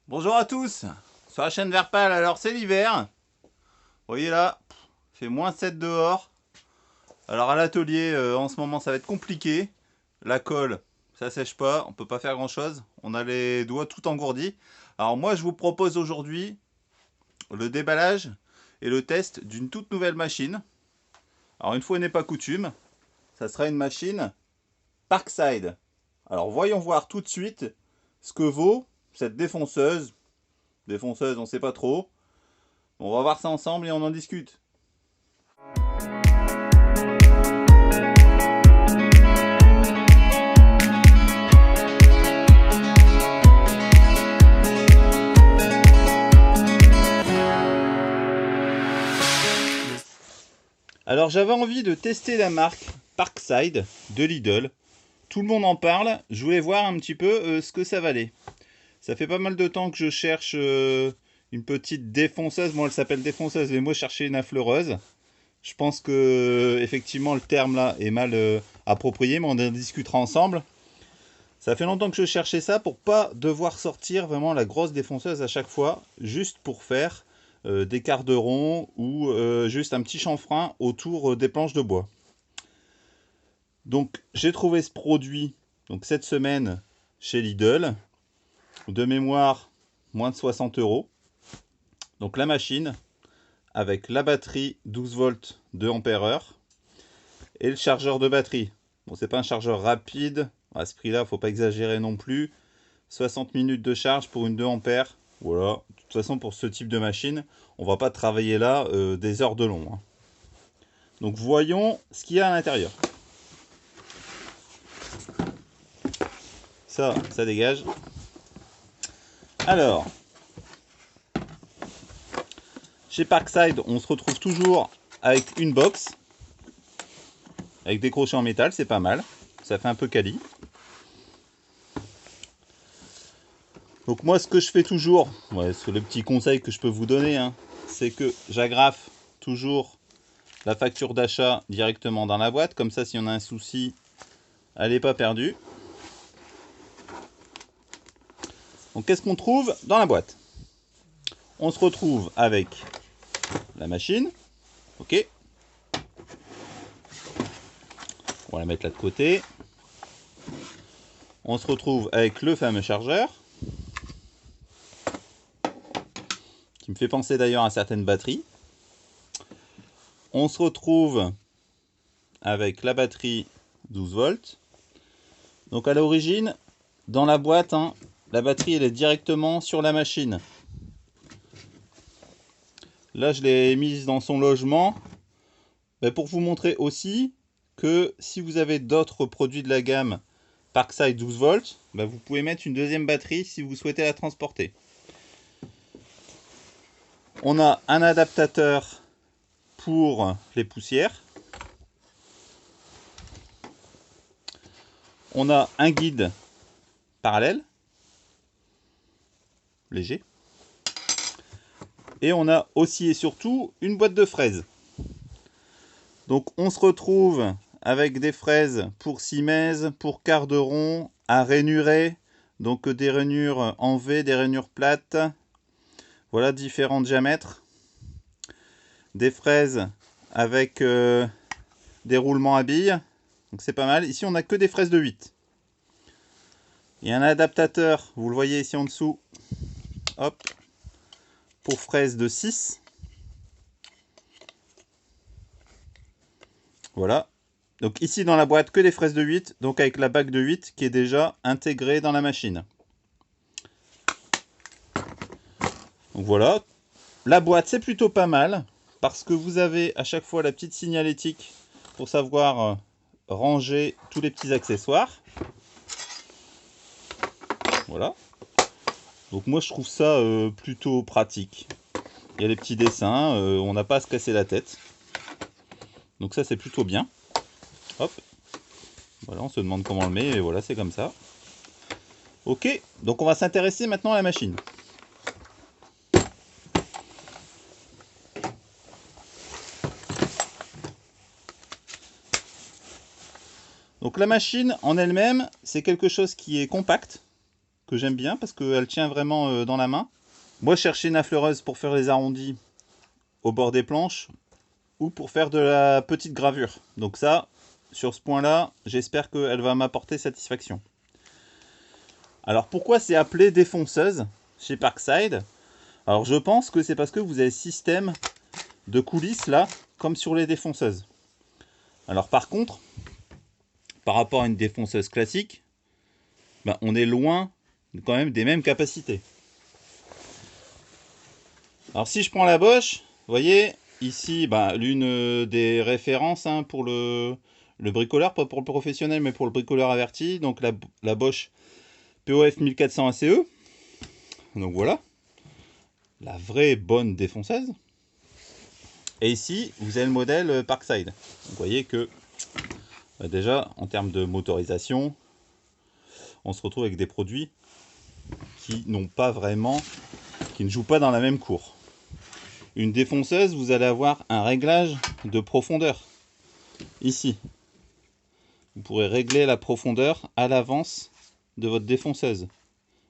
Bonjour à tous, sur la chaîne Verpal. Alors c'est l'hiver, vous voyez là, il fait -7 dehors. Alors à l'atelier en ce moment ça va être compliqué. La colle, ça sèche pas, on peut pas faire grand chose. On a les doigts tout engourdis. Alors moi je vous propose aujourd'hui le déballage et le test d'une toute nouvelle machine. Alors une fois n'est pas coutume, ça sera une machine Parkside. Alors voyons voir tout de suite ce que vaut cette défonceuse. Défonceuse, on sait pas trop. On va voir ça ensemble et on en discute. Alors j'avais envie de tester la marque Parkside de Lidl. Tout le monde en parle. Je voulais voir un petit peu ce que ça valait. Ça fait pas mal de temps que je cherche une petite défonceuse. Moi elle s'appelle défonceuse, mais moi je cherchais une affleureuse. Je pense que effectivement le terme là est mal approprié, mais on en discutera ensemble. Ça fait longtemps que je cherchais ça pour pas devoir sortir vraiment la grosse défonceuse à chaque fois, juste pour faire des quarts de rond ou juste un petit chanfrein autour des planches de bois. Donc j'ai trouvé ce produit donc cette semaine chez Lidl, de mémoire moins de 60 €. Donc la machine avec la batterie 12 volts 2 ampères et le chargeur de batterie. Bon, c'est pas un chargeur rapide, à ce prix là faut pas exagérer non plus. 60 minutes de charge pour une 2 ampères. Voilà, de toute façon pour ce type de machine on va pas travailler là des heures de long hein. Donc voyons ce qu'il y a à l'intérieur. Ça dégage. Alors chez Parkside on se retrouve toujours avec une box avec des crochets en métal, c'est pas mal, ça fait un peu quali. Donc moi ce que je fais toujours, c'est le petit conseil que je peux vous donner hein, c'est que j'agrafe toujours la facture d'achat directement dans la boîte, comme ça si on a un souci elle n'est pas perdue. Donc qu'est-ce qu'on trouve dans la boîte? On se retrouve avec la machine, ok, on va la mettre là de côté. On se retrouve avec le fameux chargeur, qui me fait penser d'ailleurs à certaines batteries. On se retrouve avec la batterie 12 volts. Donc à l'origine, dans la boîte, hein, la batterie elle est directement sur la machine. Là je l'ai mise dans son logement pour vous montrer aussi que si vous avez d'autres produits de la gamme Parkside 12 volts, vous pouvez mettre une deuxième batterie si vous souhaitez la transporter. On a un adaptateur pour les poussières. On a un guide parallèle, léger. Et on a aussi et surtout une boîte de fraises. Donc on se retrouve avec des fraises pour 6 mèses, pour quart de rond, à rainuré. Donc des rainures en V, des rainures plates. Voilà différents diamètres. Des fraises avec des roulements à billes. Donc c'est pas mal. Ici on n'a que des fraises de 8. Il y a un adaptateur, vous le voyez ici en dessous. Hop. Pour fraises de 6. Voilà. Donc ici dans la boîte que des fraises de 8. Donc avec la bague de 8 qui est déjà intégrée dans la machine. Donc voilà. La boîte c'est plutôt pas mal. Parce que vous avez à chaque fois la petite signalétique pour savoir ranger tous les petits accessoires. Voilà. Donc moi je trouve ça plutôt pratique. Il y a les petits dessins, on n'a pas à se casser la tête. Donc ça c'est plutôt bien. Hop. Voilà, on se demande comment on le met et voilà, c'est comme ça. Ok, donc on va s'intéresser maintenant à la machine. Donc la machine en elle-même, c'est quelque chose qui est compact. que j'aime bien parce qu'elle tient vraiment dans la main. Moi, je cherchais une affleureuse pour faire les arrondis au bord des planches ou pour faire de la petite gravure. Donc ça, sur ce point-là, j'espère qu'elle va m'apporter satisfaction. Alors pourquoi c'est appelé défonceuse chez Parkside? Alors je pense que c'est parce que vous avez ce système de coulisses là, comme sur les défonceuses. Alors par contre, par rapport à une défonceuse classique, ben, on est loin quand même des mêmes capacités. Alors si je prends la Bosch, vous voyez, ici, ben, l'une des références hein, pour le bricoleur, pas pour le professionnel, mais pour le bricoleur averti, donc la Bosch POF 1400 ACE. Donc voilà, la vraie bonne défonceuse. Et ici, vous avez le modèle Parkside. Donc, vous voyez que déjà, en termes de motorisation, on se retrouve avec des produits qui n'ont pas vraiment, qui ne jouent pas dans la même cour. Une défonceuse, vous allez avoir un réglage de profondeur. Ici, vous pourrez régler la profondeur à l'avance de votre défonceuse.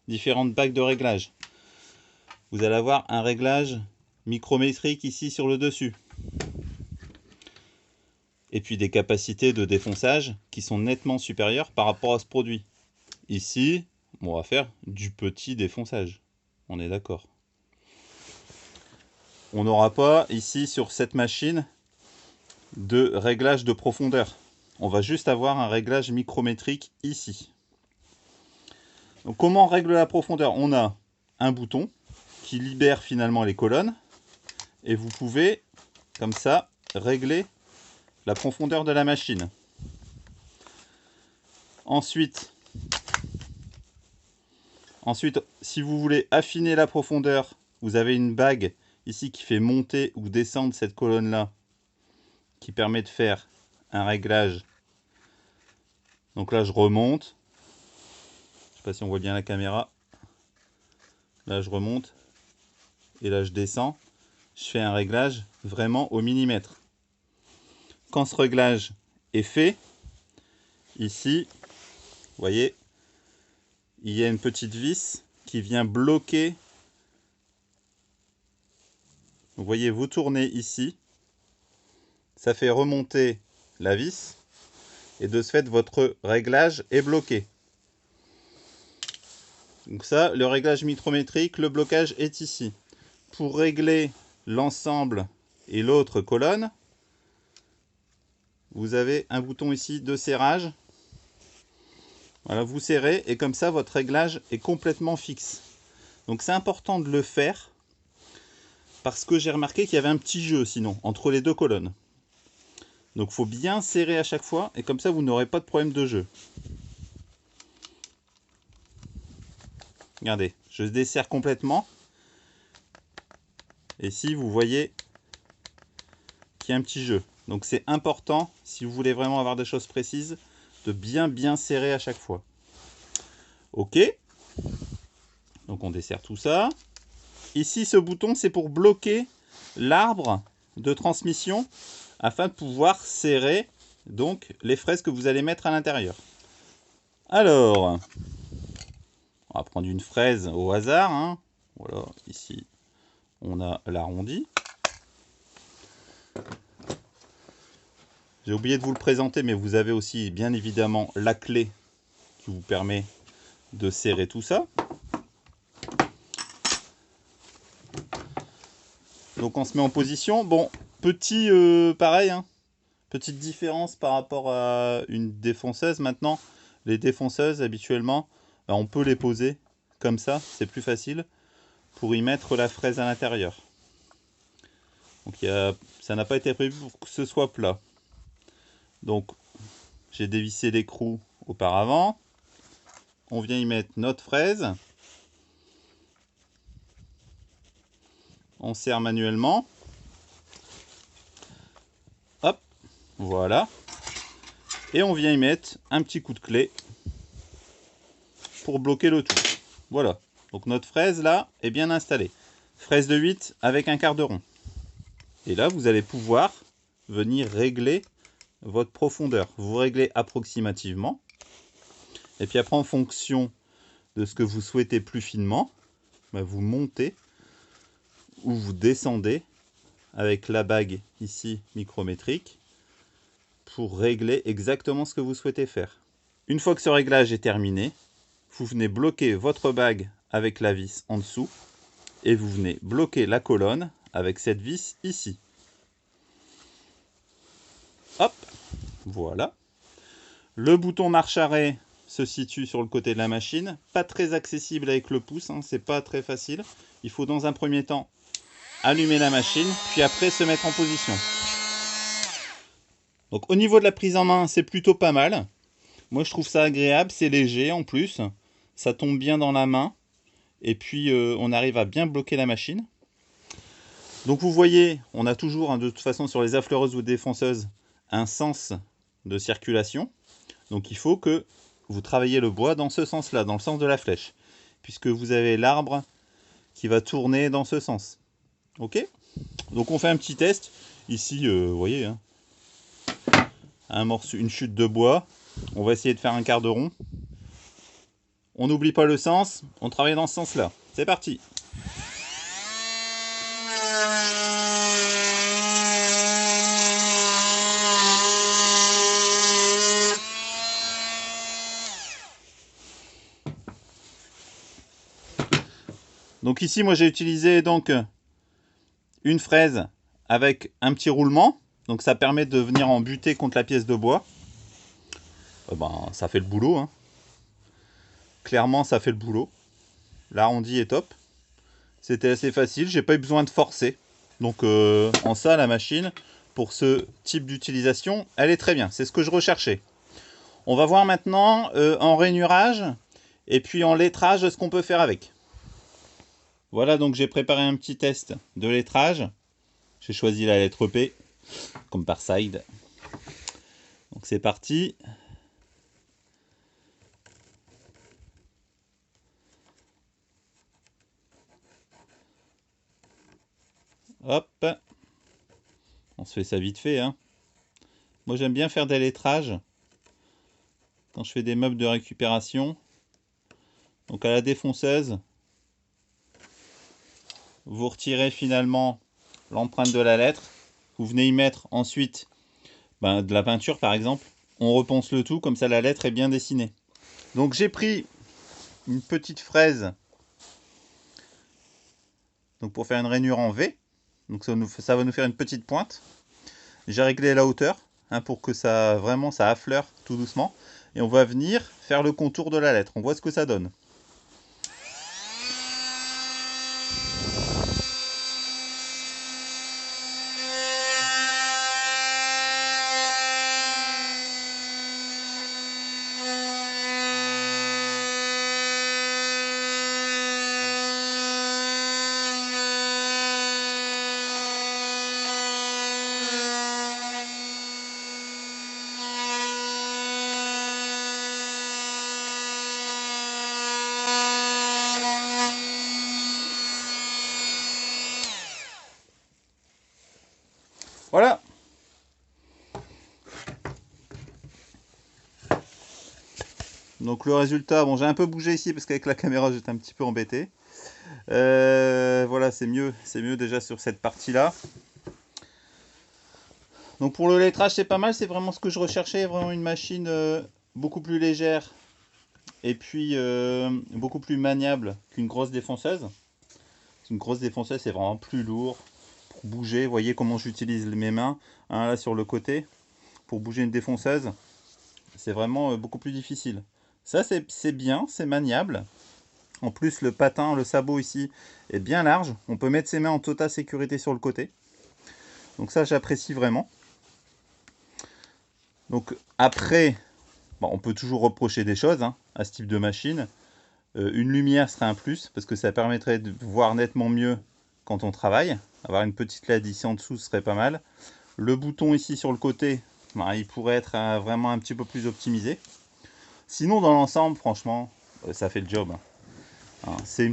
Différentes bagues de réglage. Vous allez avoir un réglage micrométrique ici sur le dessus. Et puis des capacités de défonçage qui sont nettement supérieures par rapport à ce produit. Ici, on va faire du petit défonçage. On est d'accord. On n'aura pas ici sur cette machine de réglage de profondeur. On va juste avoir un réglage micrométrique ici. Donc comment on règle la profondeur? On a un bouton qui libère finalement les colonnes et vous pouvez comme ça régler la profondeur de la machine. Ensuite, si vous voulez affiner la profondeur, vous avez une bague ici qui fait monter ou descendre cette colonne là, qui permet de faire un réglage. Donc là je remonte, je ne sais pas si on voit bien la caméra, là je remonte et là je descends, je fais un réglage vraiment au millimètre. Quand ce réglage est fait, ici, vous voyez, il y a une petite vis qui vient bloquer. Vous voyez, vous tournez ici, ça fait remonter la vis et de ce fait votre réglage est bloqué. Donc ça, le réglage micrométrique, le blocage est ici. Pour régler l'ensemble et l'autre colonne, vous avez un bouton ici de serrage. Voilà, vous serrez et comme ça votre réglage est complètement fixe. Donc c'est important de le faire parce que j'ai remarqué qu'il y avait un petit jeu sinon entre les deux colonnes. Donc il faut bien serrer à chaque fois et comme ça vous n'aurez pas de problème de jeu. Regardez, je desserre complètement. Et ici vous voyez qu'il y a un petit jeu. Donc c'est important, si vous voulez vraiment avoir des choses précises, de bien serrer à chaque fois. Ok. Donc on dessert tout ça. Ici ce bouton c'est pour bloquer l'arbre de transmission afin de pouvoir serrer donc les fraises que vous allez mettre à l'intérieur. Alors, on va prendre une fraise au hasard. Hein. Voilà, ici on a l'arrondi. J'ai oublié de vous le présenter, mais vous avez aussi bien évidemment la clé qui vous permet de serrer tout ça. Donc on se met en position. Bon, petit pareil, hein, petite différence par rapport à une défonceuse. Maintenant, les défonceuses habituellement, on peut les poser comme ça, c'est plus facile pour y mettre la fraise à l'intérieur. Donc ça n'a pas été prévu pour que ce soit plat. Donc j'ai dévissé l'écrou auparavant. On vient y mettre notre fraise. On serre manuellement. Hop, voilà. Et on vient y mettre un petit coup de clé pour bloquer le tout. Voilà. Donc notre fraise là est bien installée. Fraise de 8 avec un quart de rond. Et là vous allez pouvoir venir régler votre profondeur. Vous réglez approximativement. Et puis après en fonction de ce que vous souhaitez plus finement, bah, vous montez ou vous descendez avec la bague ici micrométrique pour régler exactement ce que vous souhaitez faire. Une fois que ce réglage est terminé, vous venez bloquer votre bague avec la vis en dessous et vous venez bloquer la colonne avec cette vis ici. Hop, voilà. Le bouton marche arrêt se situe sur le côté de la machine, pas très accessible avec le pouce, hein, c'est pas très facile. Il faut dans un premier temps allumer la machine, puis après se mettre en position. Donc au niveau de la prise en main, c'est plutôt pas mal. Moi je trouve ça agréable, c'est léger en plus, ça tombe bien dans la main, et puis on arrive à bien bloquer la machine. Donc vous voyez, on a toujours, hein, de toute façon sur les affleureuses ou défonceuses, un sens de circulation. Donc il faut que vous travaillez le bois dans ce sens-là, dans le sens de la flèche, puisque vous avez l'arbre qui va tourner dans ce sens. Ok? Donc on fait un petit test. Ici, vous voyez, hein, un morceau, une chute de bois. On va essayer de faire un quart de rond. On n'oublie pas le sens, on travaille dans ce sens-là. C'est parti! Donc ici, moi j'ai utilisé donc une fraise avec un petit roulement. Donc ça permet de venir en buter contre la pièce de bois. Ça fait le boulot, hein. Clairement, ça fait le boulot. L'arrondi est top. C'était assez facile, j'ai pas eu besoin de forcer. Donc en ça, la machine, pour ce type d'utilisation, elle est très bien. C'est ce que je recherchais. On va voir maintenant en rainurage et puis en lettrage ce qu'on peut faire avec. Voilà, donc j'ai préparé un petit test de lettrage. J'ai choisi la lettre P, comme par side. Donc c'est parti. Hop. On se fait ça vite fait, hein. Moi j'aime bien faire des lettrages quand je fais des meubles de récupération. Donc à la défonceuse, vous retirez finalement l'empreinte de la lettre. Vous venez y mettre ensuite de la peinture par exemple. On reponce le tout, comme ça la lettre est bien dessinée. Donc j'ai pris une petite fraise donc pour faire une rainure en V. Donc ça va nous faire une petite pointe. J'ai réglé la hauteur, hein, pour que ça affleure tout doucement. Et on va venir faire le contour de la lettre. On voit ce que ça donne. Voilà. Donc le résultat, bon j'ai un peu bougé ici parce qu'avec la caméra j'étais un petit peu embêté. Voilà, c'est mieux déjà sur cette partie-là. Donc pour le lettrage c'est pas mal, c'est vraiment ce que je recherchais, vraiment une machine beaucoup plus légère et puis beaucoup plus maniable qu'une grosse défonceuse. Une grosse défonceuse c'est vraiment plus lourd pour bouger. Vous voyez comment j'utilise mes mains, hein, là sur le côté, pour bouger une défonceuse. C'est vraiment beaucoup plus difficile. Ça c'est bien, c'est maniable. En plus le patin, le sabot ici est bien large. On peut mettre ses mains en totale sécurité sur le côté. Donc ça j'apprécie vraiment. Donc après, on peut toujours reprocher des choses, hein, à ce type de machine. Une lumière serait un plus parce que ça permettrait de voir nettement mieux quand on travaille. Avoir une petite LED ici en dessous serait pas mal. Le bouton ici sur le côté, il pourrait être vraiment un petit peu plus optimisé. Sinon dans l'ensemble, franchement, ça fait le job. C'est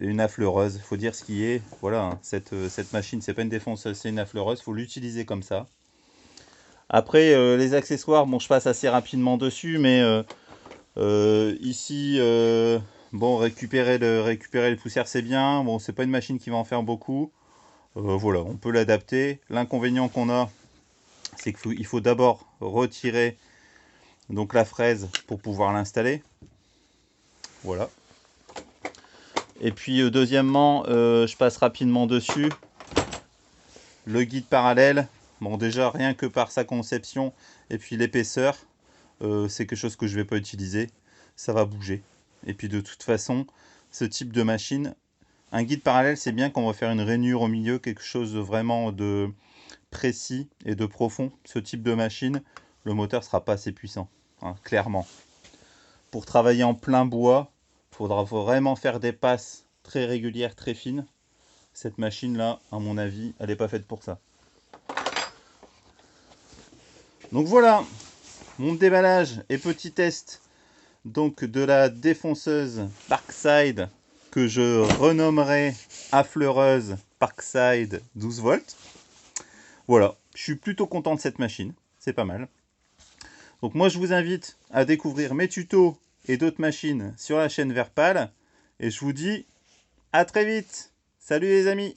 une affleureuse, il faut dire ce qui est. Voilà, hein, cette machine, c'est pas une défonceuse, c'est une affleureuse, il faut l'utiliser comme ça. Après, les accessoires, bon, je passe assez rapidement dessus, mais ici, Bon, récupérer les poussières, c'est bien. Bon, c'est pas une machine qui va en faire beaucoup. Voilà, on peut l'adapter. L'inconvénient qu'on a, c'est qu'il faut d'abord retirer donc la fraise pour pouvoir l'installer. Voilà. Et puis deuxièmement, je passe rapidement dessus. Le guide parallèle, bon déjà rien que par sa conception et puis l'épaisseur, c'est quelque chose que je ne vais pas utiliser. Ça va bouger. Et puis de toute façon, ce type de machine, un guide parallèle, c'est bien quand on va faire une rainure au milieu, quelque chose de vraiment de précis et de profond. Ce type de machine, le moteur sera pas assez puissant, hein, clairement. Pour travailler en plein bois, il faudra vraiment faire des passes très régulières, très fines. Cette machine-là, à mon avis, elle n'est pas faite pour ça. Donc voilà, mon déballage et petit test donc de la défonceuse Parkside que je renommerai affleureuse Parkside 12 volts. Voilà, je suis plutôt content de cette machine, c'est pas mal. Donc moi je vous invite à découvrir mes tutos et d'autres machines sur la chaîne Verpal. Et je vous dis à très vite. Salut les amis!